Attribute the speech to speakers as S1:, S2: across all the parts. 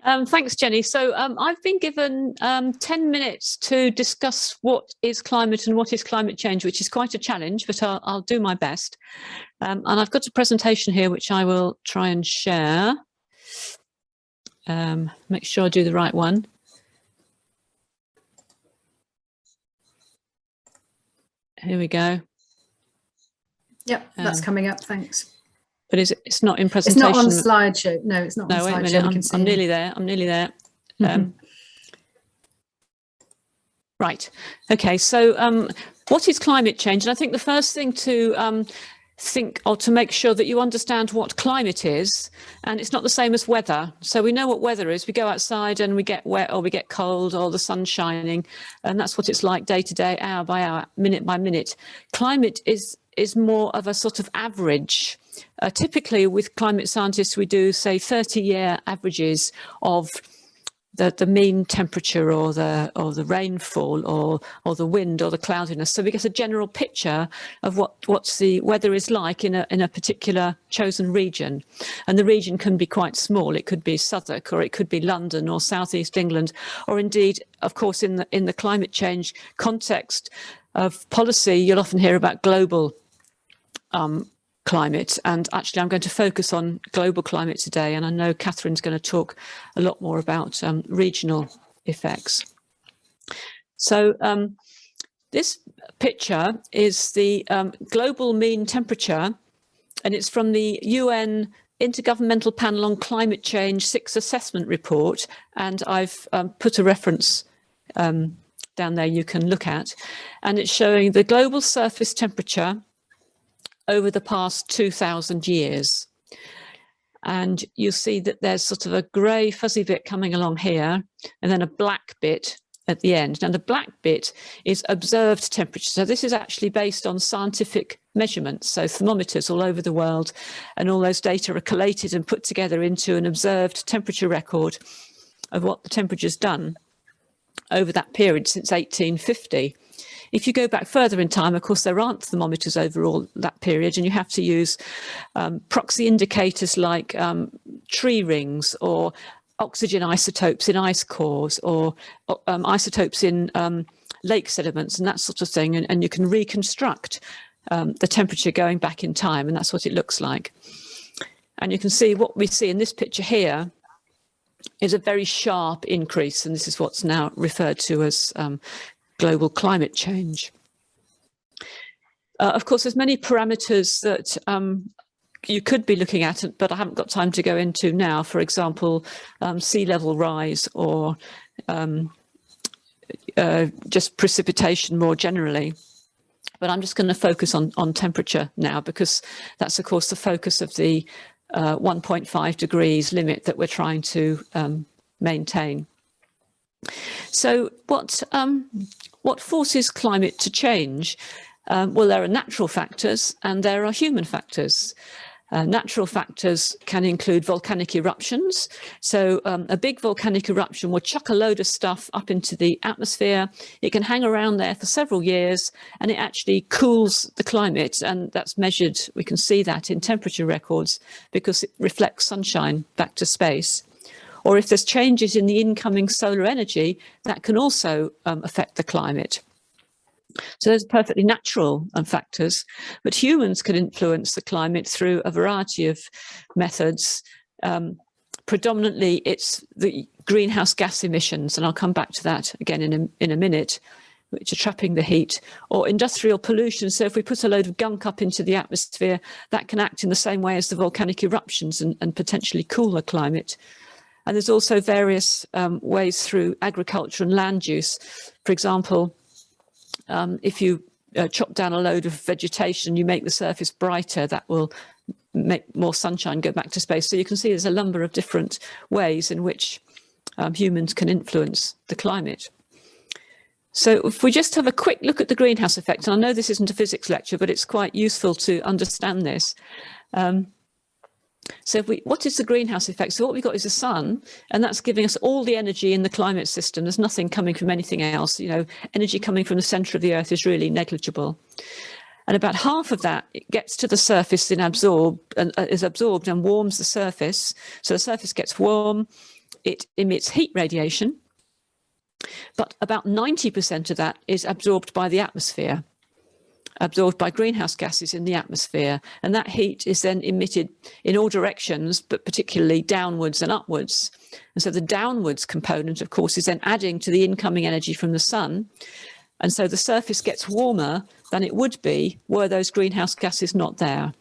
S1: Thanks, Jenny. So I've been given 10 minutes to discuss what is climate and what is climate change, which is quite a challenge, but I'll do my best. And I've got a presentation here, which I will try and share. Make sure I do the right one. Here we go.
S2: Yep, that's coming up. Thanks.
S1: But it's not in presentation.
S2: It's not on slideshow. No, it's not on slideshow.
S1: Wait a minute. I'm nearly there. I'm nearly there. Right. Okay. So what is climate change? And I think the first thing to think, or to make sure that you understand what climate is, and it's not the same as weather. So we know what weather is. We go outside and we get wet or we get cold or the sun's shining, and that's what it's like day to day, hour by hour, minute by minute. Climate is more of a sort of average. Typically with climate scientists, we do say 30-year averages of the mean temperature or the rainfall or the wind or the cloudiness. So we get a general picture of what the weather is like in a particular chosen region. And the region can be quite small. It could be Southwark, or it could be London or Southeast England, or indeed, of course, in the climate change context of policy, you'll often hear about global climate, and actually I'm going to focus on global climate today, and I know Catherine's going to talk a lot more about regional effects. So this picture is the global mean temperature, and it's from the UN Intergovernmental Panel on Climate Change 6th Assessment Report, and I've put a reference down there you can look at, and it's showing the global surface temperature over the past 2,000 years. And you'll see that there's sort of a grey fuzzy bit coming along here, and then a black bit at the end. Now the black bit is observed temperature. So this is actually based on scientific measurements. So thermometers all over the world, and all those data are collated and put together into an observed temperature record of what the temperature's done over that period since 1850. If you go back further in time, of course, there aren't thermometers over all that period, and you have to use proxy indicators like tree rings or oxygen isotopes in ice cores, or isotopes in lake sediments and that sort of thing. And you can reconstruct the temperature going back in time, and that's what it looks like. And you can see what we see in this picture here is a very sharp increase, and this is what's now referred to as global climate change. Of course, there's many parameters that you could be looking at, but I haven't got time to go into now. For example, sea level rise, or just precipitation more generally. But I'm just going to focus on temperature now, because that's, of course, the focus of the 1.5 degrees limit that we're trying to maintain. So what forces climate to change? Well, there are natural factors and there are human factors. Natural factors can include volcanic eruptions. So a big volcanic eruption will chuck a load of stuff up into the atmosphere. It can hang around there for several years, and it actually cools the climate, and that's measured. We can see that in temperature records because it reflects sunshine back to space. Or if there's changes in the incoming solar energy, that can also affect the climate. So those are perfectly natural factors, but humans can influence the climate through a variety of methods. Predominantly, it's the greenhouse gas emissions, and I'll come back to that again in a minute, which are trapping the heat, or industrial pollution. So if we put a load of gunk up into the atmosphere, that can act in the same way as the volcanic eruptions and potentially cool the climate. And there's also various ways through agriculture and land use. For example, if you chop down a load of vegetation, you make the surface brighter, that will make more sunshine go back to space. So you can see there's a number of different ways in which humans can influence the climate. So if we just have a quick look at the greenhouse effect, and I know this isn't a physics lecture, but it's quite useful to understand this. So what is the greenhouse effect? So what we've got is the sun, and that's giving us all the energy in the climate system. There's nothing coming from anything else. You know, energy coming from the centre of the Earth is really negligible. And about half of that, it gets to the surface and is absorbed and warms the surface. So the surface gets warm, it emits heat radiation, but about 90% of that is absorbed by the atmosphere, absorbed by greenhouse gases in the atmosphere. And that heat is then emitted in all directions, but particularly downwards and upwards. And so the downwards component, of course, is then adding to the incoming energy from the sun. And so the surface gets warmer than it would be were those greenhouse gases not there.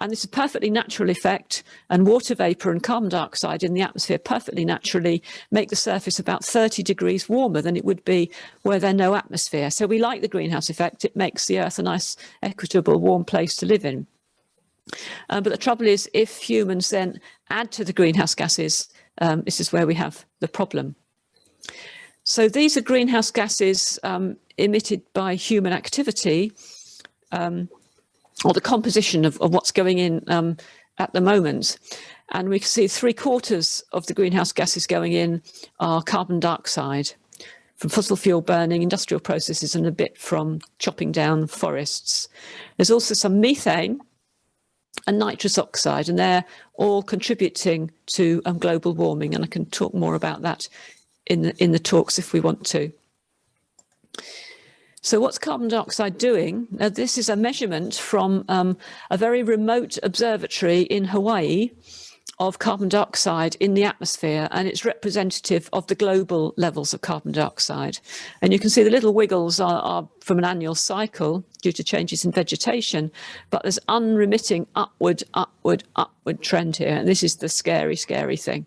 S1: And this is a perfectly natural effect, and water vapour and carbon dioxide in the atmosphere perfectly naturally make the surface about 30 degrees warmer than it would be were there no atmosphere. So we like the greenhouse effect. It makes the Earth a nice, equitable, warm place to live in. But the trouble is, if humans then add to the greenhouse gases, this is where we have the problem. So these are greenhouse gases emitted by human activity, or the composition of what's going in at the moment. And we can see 3/4 of the greenhouse gases going in are carbon dioxide from fossil fuel burning, industrial processes, and a bit from chopping down forests. There's also some methane and nitrous oxide, and they're all contributing to global warming. And I can talk more about that in the talks if we want to. So what's carbon dioxide doing? Now, this is a measurement from a very remote observatory in Hawaii of carbon dioxide in the atmosphere, and it's representative of the global levels of carbon dioxide. And you can see the little wiggles are from an annual cycle due to changes in vegetation, but there's unremitting upward trend here, and this is the scary, scary thing.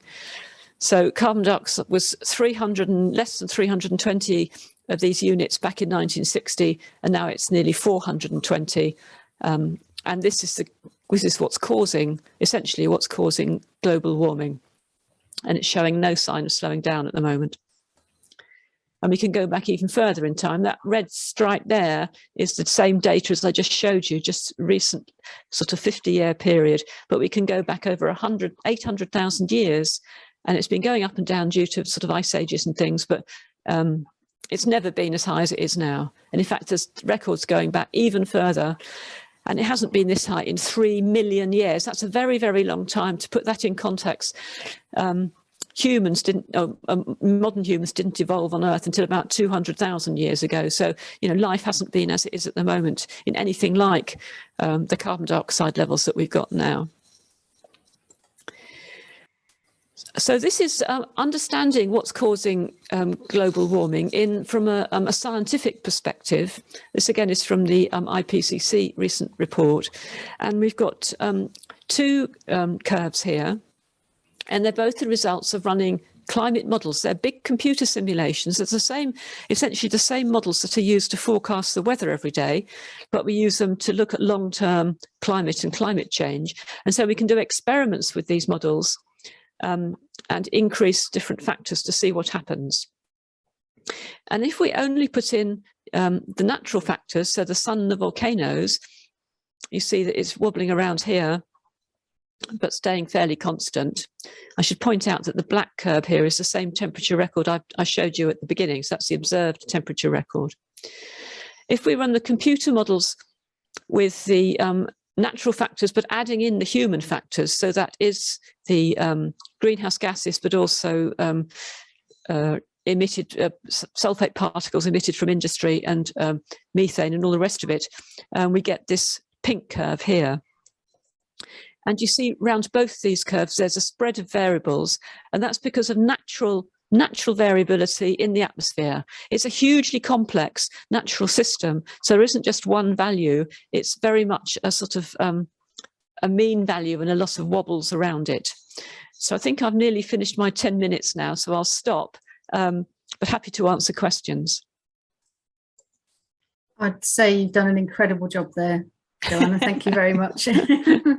S1: So carbon dioxide was less than 320 of these units back in 1960, and now it's nearly 420. And this is what's causing, essentially what's causing global warming. And it's showing no sign of slowing down at the moment. And we can go back even further in time. That red stripe there is the same data as I just showed you, just recent sort of 50-year period. But we can go back over 800,000 years, and it's been going up and down due to sort of ice ages and things, but it's never been as high as it is now. And in fact, there's records going back even further, and it hasn't been this high in 3 million years. That's a very, very long time. To put that in context, modern humans didn't evolve on Earth until about 200,000 years ago. So, life hasn't been as it is at the moment in anything like the carbon dioxide levels that we've got now. So this is understanding what's causing global warming from a scientific perspective. This again is from the IPCC recent report, and we've got two curves here, and they're both the results of running climate models. They're big computer simulations. It's essentially the same models that are used to forecast the weather every day, but we use them to look at long-term climate and climate change. And so we can do experiments with these models and increase different factors to see what happens. And if we only put in the natural factors, so the sun and the volcanoes, you see that it's wobbling around here, but staying fairly constant. I should point out that the black curve here is the same temperature record I showed you at the beginning, so that's the observed temperature record. If we run the computer models with the natural factors, but adding in the human factors, so that is the greenhouse gases, but also emitted sulfate particles emitted from industry and methane and all the rest of it, we get this pink curve here. And you see around both these curves, there's a spread of variables, and that's because of natural variability in the atmosphere. It's a hugely complex natural system, so there isn't just one value. It's very much a sort of a mean value and a lot of wobbles around it. So I think I've nearly finished my 10 minutes now, so I'll stop, but happy to answer questions.
S2: I'd say you've done an incredible job there, Joanna. Thank you very much.